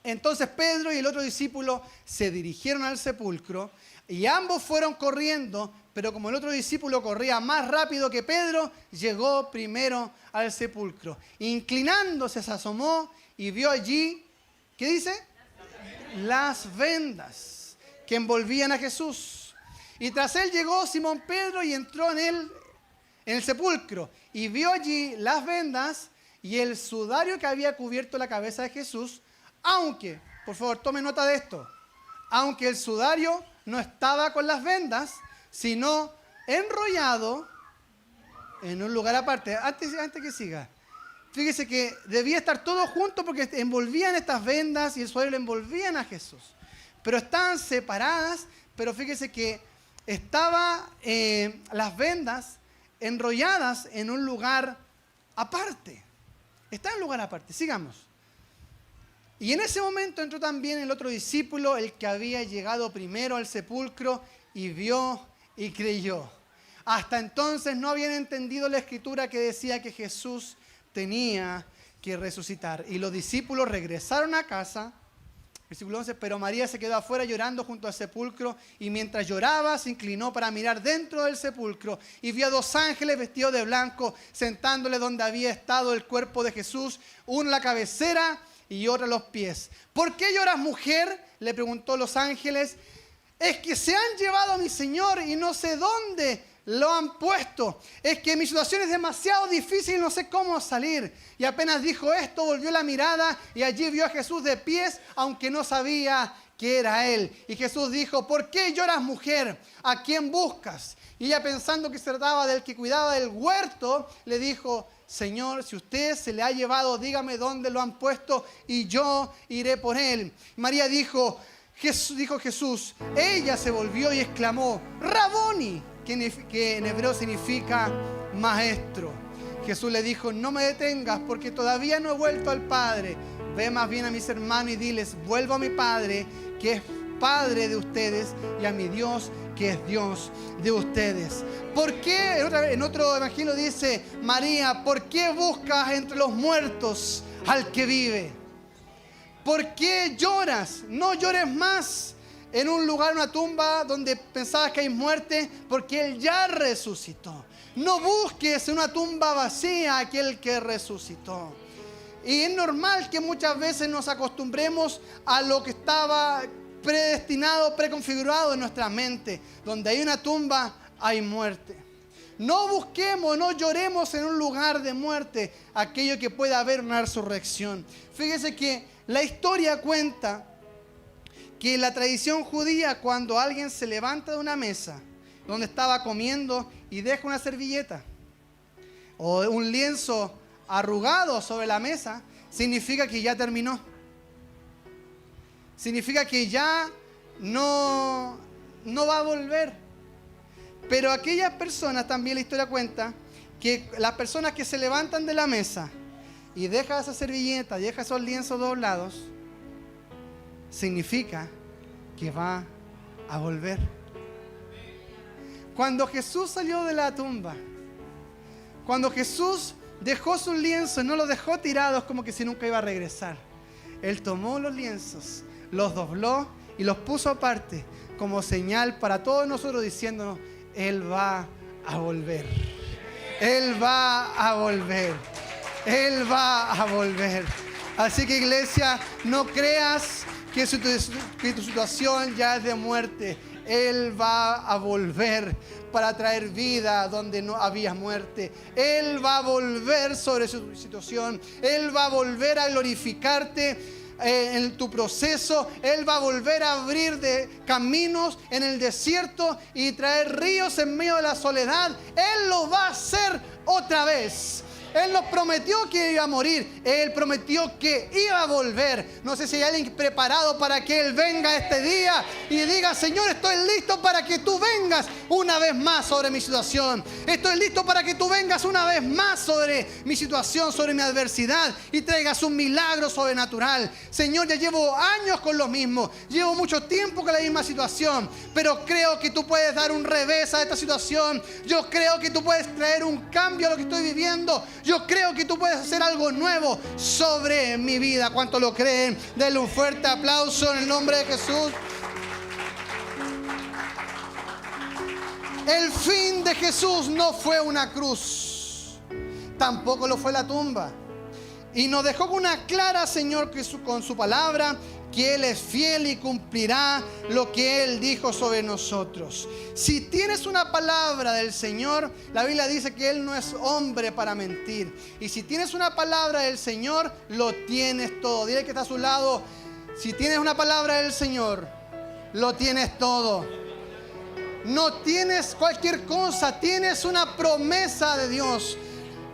Entonces Pedro y el otro discípulo se dirigieron al sepulcro y ambos fueron corriendo, pero como el otro discípulo corría más rápido que Pedro, llegó primero al sepulcro. Inclinándose se asomó y vio allí, ¿qué dice? Las vendas que envolvían a Jesús. Y tras él llegó Simón Pedro y entró en el sepulcro y vio allí las vendas y el sudario que había cubierto la cabeza de Jesús, aunque, por favor, tome nota de esto, aunque el sudario no estaba con las vendas, sino enrollado en un lugar aparte. Antes que siga, fíjese que debía estar todo junto porque envolvían estas vendas y el sudario le envolvían a Jesús. Pero estaban separadas, pero fíjese que estaban las vendas enrolladas en un lugar aparte. Está en un lugar aparte. Sigamos. Y en ese momento entró también el otro discípulo, el que había llegado primero al sepulcro, y vio y creyó. Hasta entonces no habían entendido la escritura que decía que Jesús tenía que resucitar. Y los discípulos regresaron a casa. Versículo 11, pero María se quedó afuera llorando junto al sepulcro, y mientras lloraba se inclinó para mirar dentro del sepulcro y vio a dos ángeles vestidos de blanco sentándole donde había estado el cuerpo de Jesús, uno a la cabecera y otro a los pies. ¿Por qué lloras, mujer?, le preguntó los ángeles. Es que se han llevado a mi Señor y no sé dónde lo han puesto. Es que mi situación es demasiado difícil y no sé cómo salir. Y apenas dijo esto, volvió la mirada y allí vio a Jesús de pies, aunque no sabía que era él. Y Jesús dijo, ¿por qué lloras, mujer? ¿A quién buscas? Y ella, pensando que se trataba del que cuidaba del huerto, le dijo, Señor, si usted se le ha llevado, dígame dónde lo han puesto y yo iré por él. María dijo Jesús, ella se volvió y exclamó, Raboni, que en hebreo significa maestro. Jesús le dijo: no me detengas porque todavía no he vuelto al Padre. Ve más bien a mis hermanos y diles: vuelvo a mi Padre, que es Padre de ustedes, y a mi Dios, que es Dios de ustedes. ¿Por qué? En otro evangelio dice María: ¿por qué buscas entre los muertos al que vive? ¿Por qué lloras? No llores más en un lugar, una tumba donde pensabas que hay muerte, porque Él ya resucitó. No busques en una tumba vacía a aquel que resucitó. Y es normal que muchas veces nos acostumbremos a lo que estaba predestinado, preconfigurado en nuestra mente. Donde hay una tumba, hay muerte. No busquemos, no lloremos en un lugar de muerte aquello que pueda haber una resurrección. Fíjese que la historia cuenta que en la tradición judía, cuando alguien se levanta de una mesa donde estaba comiendo y deja una servilleta o un lienzo arrugado sobre la mesa, significa que ya terminó. Significa que ya no va a volver. Pero aquellas personas, también la historia cuenta, que las personas que se levantan de la mesa y dejan esa servilleta, y dejan esos lienzos doblados, significa que va a volver. Cuando Jesús salió de la tumba, cuando Jesús dejó sus lienzos, no los dejó tirados como que si nunca iba a regresar. Él tomó los lienzos, los dobló y los puso aparte como señal para todos nosotros, diciéndonos: Él va a volver. Él va a volver. Él va a volver. Así que, iglesia, no creas que tu situación ya es de muerte. Él va a volver para traer vida donde no había muerte. Él va a volver sobre su situación. Él va a volver a glorificarte en tu proceso. Él va a volver a abrir caminos en el desierto y traer ríos en medio de la soledad. Él lo va a hacer otra vez. Él nos prometió que iba a morir. Él prometió que iba a volver. No sé si hay alguien preparado para que Él venga este día y diga: Señor, estoy listo para que tú vengas una vez más sobre mi situación. Estoy listo para que tú vengas una vez más sobre mi situación, sobre mi adversidad, y traigas un milagro sobrenatural. Señor, ya llevo años con lo mismo. Llevo mucho tiempo con la misma situación. Pero creo que tú puedes dar un revés a esta situación. Yo creo que tú puedes traer un cambio a lo que estoy viviendo. Yo creo que tú puedes hacer algo nuevo sobre mi vida. ¿Cuántos lo creen? Denle un fuerte aplauso en el nombre de Jesús. El fin de Jesús no fue una cruz. Tampoco lo fue la tumba. Y nos dejó con una clara, Señor, con su palabra, que Él es fiel y cumplirá lo que Él dijo sobre nosotros. Si tienes una palabra del Señor, la Biblia dice que Él no es hombre para mentir. Y si tienes una palabra del Señor, lo tienes todo. Dile que está a su lado: si tienes una palabra del Señor, lo tienes todo. No tienes cualquier cosa, tienes una promesa de Dios.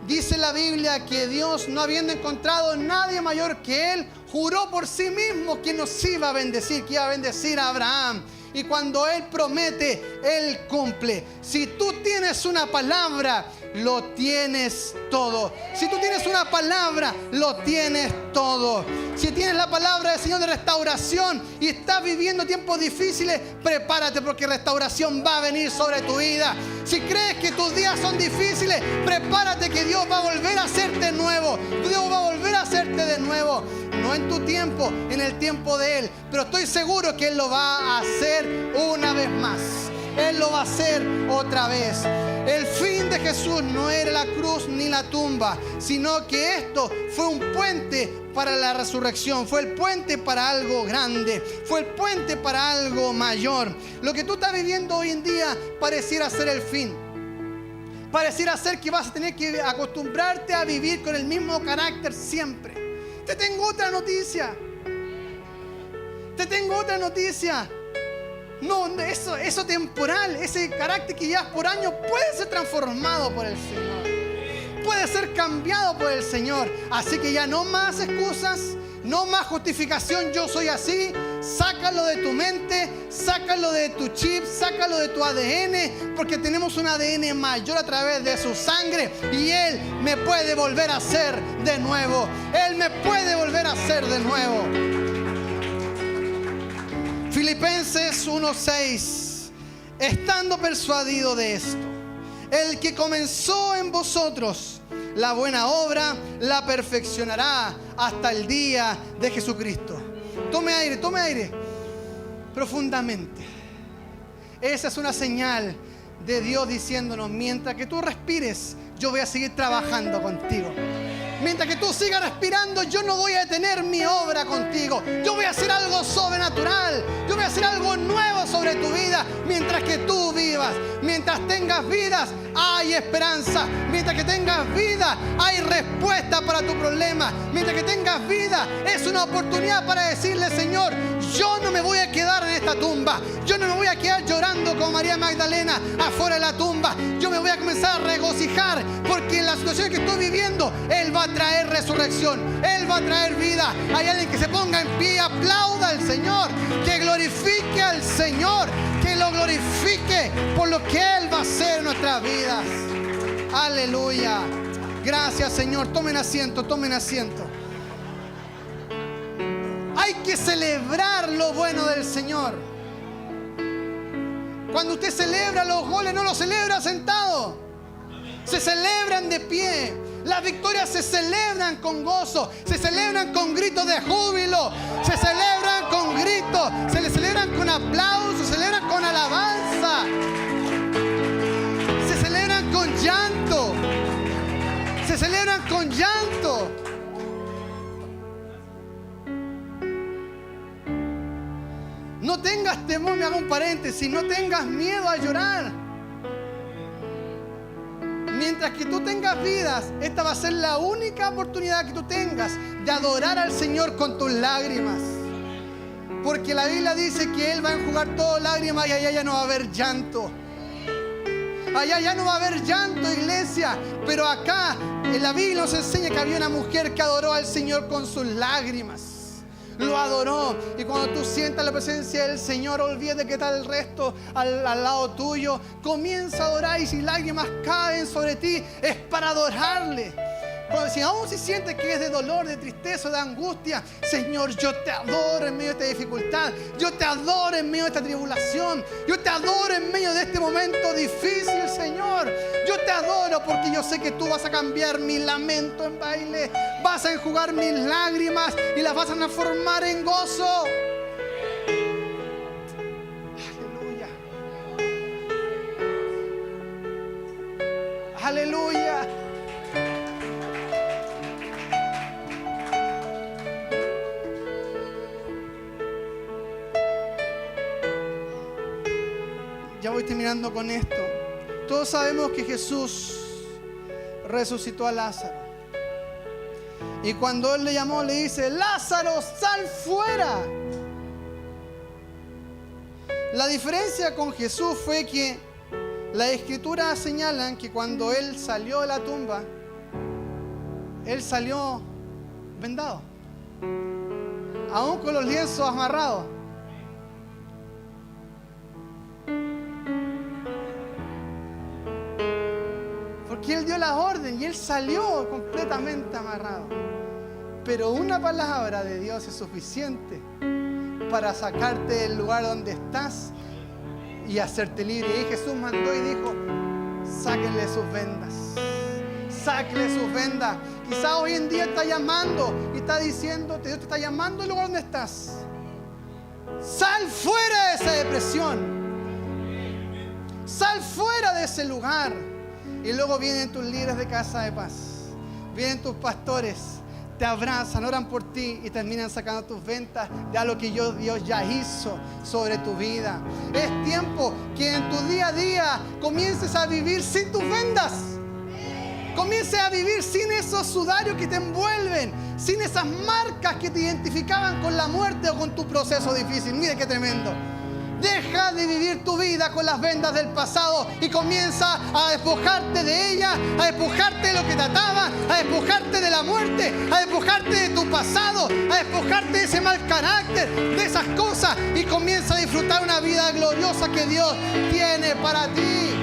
Dice la Biblia que Dios, no habiendo encontrado nadie mayor que Él, juró por sí mismo que nos iba a bendecir, que iba a bendecir a Abraham. Y cuando Él promete, Él cumple. Si tú tienes una palabra, lo tienes todo. Si tú tienes una palabra, lo tienes todo. Si tienes la palabra del Señor de restauración y estás viviendo tiempos difíciles, prepárate, porque restauración va a venir sobre tu vida. Si crees que tus días son difíciles, prepárate, que Dios va a volver a hacerte nuevo. Dios va a volver a hacerte de nuevo. No en tu tiempo, en el tiempo de Él. Pero estoy seguro que Él lo va a hacer una vez más. Él lo va a hacer otra vez. El fin de Jesús no era la cruz ni la tumba, sino que esto fue un puente para la resurrección. Fue el puente para algo grande. Fue el puente para algo mayor. Lo que tú estás viviendo hoy en día pareciera ser el fin. Pareciera ser que vas a tener que acostumbrarte a vivir con el mismo carácter siempre. Te tengo otra noticia. Te tengo otra noticia. No, eso temporal, ese carácter que llevas por años puede ser transformado por el Señor. Puede ser cambiado por el Señor. Así que ya no más excusas, no más justificación, yo soy así. sácalo de tu mente, sácalo de tu chip, sácalo de tu ADN, porque tenemos un ADN mayor a través de su sangre y Él me puede volver a hacer de nuevo. Él me puede volver a hacer de nuevo. Filipenses 1:6. Estando persuadido de esto, el que comenzó en vosotros la buena obra la perfeccionará hasta el día de Jesucristo. Tome aire profundamente. Esa es una señal de Dios diciéndonos: mientras que tú respires, yo voy a seguir trabajando contigo. Mientras que tú sigas respirando, yo no voy a detener mi obra contigo. Yo voy a hacer algo sobrenatural. Yo voy a hacer algo nuevo sobre tu vida. Mientras que tú vivas, mientras tengas vidas, hay esperanza. Mientras que tengas vida, hay respuesta para tu problema. Mientras que tengas vida, es una oportunidad para decirle: Señor, yo no me voy a quedar en esta tumba. Yo no me voy a quedar llorando como María Magdalena afuera de la tumba. Yo me voy a comenzar a regocijar, porque en la situación que estoy viviendo, Él va a traer resurrección. Él va a traer vida. Hay alguien que se ponga en pie, aplauda al Señor, que glorifique al Señor, que lo glorifique por lo que Él va a hacer en nuestras vidas. Aleluya. Gracias, Señor. Tomen asiento, tomen asiento. Hay que celebrar lo bueno del Señor. Cuando usted celebra los goles, no los celebra sentado. Se celebran de pie. Las victorias se celebran con gozo. Se celebran con gritos de júbilo. Se celebran con gritos. Se le celebran con aplausos. Se celebran con alabanza. Se celebran con llanto. Se celebran con llanto. No tengas temor, me hago un paréntesis, no tengas miedo a llorar. Mientras que tú tengas vidas, esta va a ser la única oportunidad que tú tengas de adorar al Señor con tus lágrimas. Porque la Biblia dice que Él va a enjugar todas lágrimas y allá ya no va a haber llanto. Allá ya no va a haber llanto, iglesia. Pero acá en la Biblia nos enseña que había una mujer que adoró al Señor con sus lágrimas. Lo adoró. Y cuando tú sientas la presencia del Señor, olvídate que está el resto al lado tuyo. Comienza a adorar, y si lágrimas caen sobre ti, es para adorarle. Si aún si sientes que es de dolor, de tristeza, de angustia, Señor, yo te adoro en medio de esta dificultad. Yo te adoro en medio de esta tribulación. Yo te adoro en medio de este momento difícil, Señor. Yo te adoro porque yo sé que tú vas a cambiar mi lamento en baile. Vas a enjugar mis lágrimas y las vas a transformar en gozo. Aleluya. Aleluya. Ya voy terminando con esto. Todos sabemos que Jesús resucitó a Lázaro. Y cuando Él le llamó, le dice: Lázaro, sal fuera. La diferencia con Jesús fue que las Escrituras señalan que cuando Él salió de la tumba, Él salió vendado, aún con los lienzos amarrados. Porque Él dio la orden y Él salió completamente amarrado. Pero una palabra de Dios es suficiente para sacarte del lugar donde estás y hacerte libre. Y Jesús mandó y dijo: sáquenle sus vendas. Sáquenle sus vendas. Quizá hoy en día está llamando y está diciéndote, Dios te está llamando al lugar donde estás. Sal fuera de esa depresión. Sal fuera de ese lugar. Y luego vienen tus líderes de Casa de Paz. Vienen tus pastores, te abrazan, oran por ti y terminan sacando tus ventas de algo que Dios ya hizo sobre tu vida. Es tiempo que en tu día a día comiences a vivir sin tus vendas. Comiences a vivir sin esos sudarios que te envuelven, sin esas marcas que te identificaban con la muerte o con tu proceso difícil. Mire qué tremendo. Deja de vivir tu vida con las vendas del pasado y comienza a despojarte de ella, a despojarte de lo que te ataba, a despojarte de la muerte, a despojarte de tu pasado, a despojarte de ese mal carácter, de esas cosas, y comienza a disfrutar una vida gloriosa que Dios tiene para ti.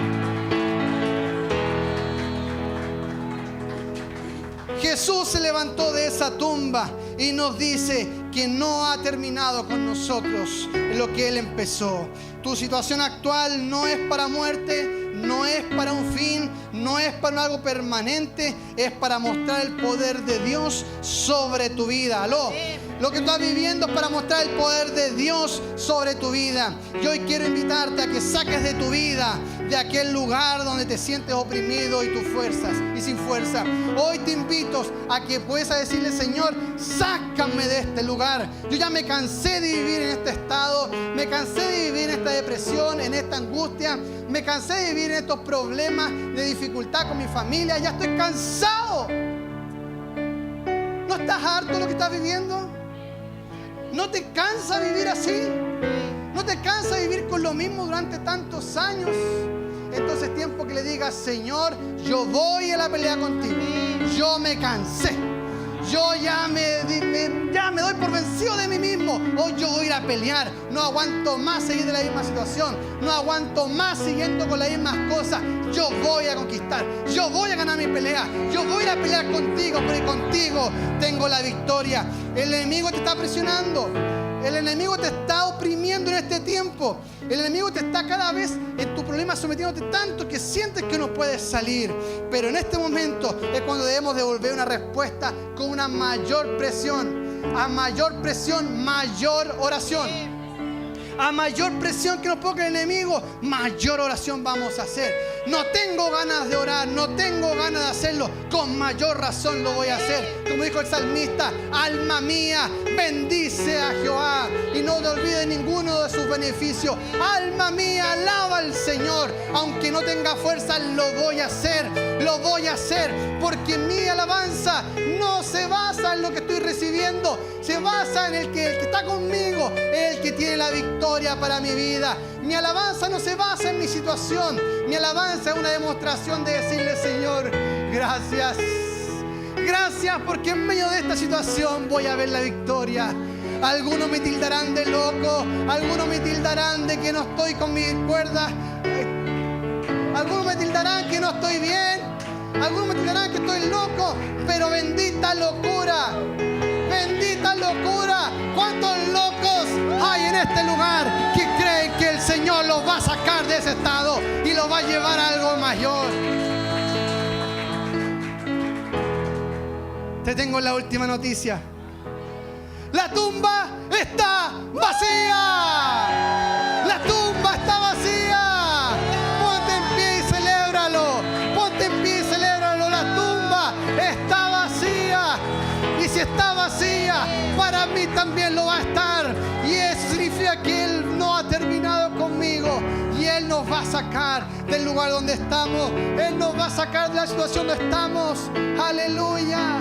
Jesús se levantó de esa tumba y nos dice que no ha terminado con nosotros lo que Él empezó. Tu situación actual no es para muerte, no es para un fin, no es para algo permanente, es para mostrar el poder de Dios sobre tu vida. Aló. Lo que estás viviendo es para mostrar el poder de Dios sobre tu vida. Y hoy quiero invitarte a que saques de tu vida, de aquel lugar donde te sientes oprimido y sin fuerza. Hoy te invito a que puedas decirle: Señor, sácame de este lugar. Yo ya me cansé de vivir en este estado, me cansé de vivir en esta depresión, en esta angustia, me cansé de vivir en estos problemas de dificultad con mi familia. Ya estoy cansado. ¿No estás harto de lo que estás viviendo? ¿No te cansa vivir así? ¿No te cansa vivir con lo mismo durante tantos años? Entonces es tiempo que le digas: Señor, yo voy a la pelea contigo. Yo me cansé. Yo ya me doy por vencido de mí mismo. Hoy yo voy a ir a pelear. No aguanto más seguir de la misma situación. No aguanto más siguiendo con las mismas cosas. Yo voy a conquistar. Yo voy a ganar mi pelea. Yo voy a ir a pelear contigo, porque contigo tengo la victoria. El enemigo te está presionando. El enemigo te está oprimiendo en este tiempo. El enemigo te está cada vez en tu problema sometiéndote tanto que sientes que no puedes salir. Pero en este momento es cuando debemos devolver una respuesta con una mayor presión. A mayor presión, mayor oración. A mayor presión que nos ponga el enemigo, mayor oración vamos a hacer. No tengo ganas de orar, no tengo ganas de hacerlo. Con mayor razón lo voy a hacer. Como dijo el salmista: alma mía, bendice a Jehová y no te olvides ninguno de sus beneficios. Alma mía, alaba al Señor. Aunque no tenga fuerza, lo voy a hacer. Lo voy a hacer porque mi alabanza no se basa en lo que estoy recibiendo. Se basa en el que está conmigo, el que tiene la victoria para mi vida. Mi alabanza no se basa en mi situación. Mi alabanza es una demostración de decirle: Señor, gracias. Gracias porque en medio de esta situación voy a ver la victoria. Algunos me tildarán de loco. Algunos me tildarán de que no estoy con mis cuerdas. Algunos me tildarán que no estoy bien. Algunos me tildarán que estoy loco. Pero bendita locura. Bendita locura. ¿Cuántos locos hay en este lugar que creen que el Señor los va a sacar de ese estado y los va a llevar a algo mayor? Te tengo la última noticia. La tumba está vacía. La tumba está vacía. Ponte en pie y celébralo. Ponte en pie y celébralo. La tumba está vacía. Y si está vacía, para mí también lo va a estar. Y eso significa que Él no ha terminado conmigo. Y Él nos va a sacar del lugar donde estamos. Él nos va a sacar de la situación donde estamos. Aleluya.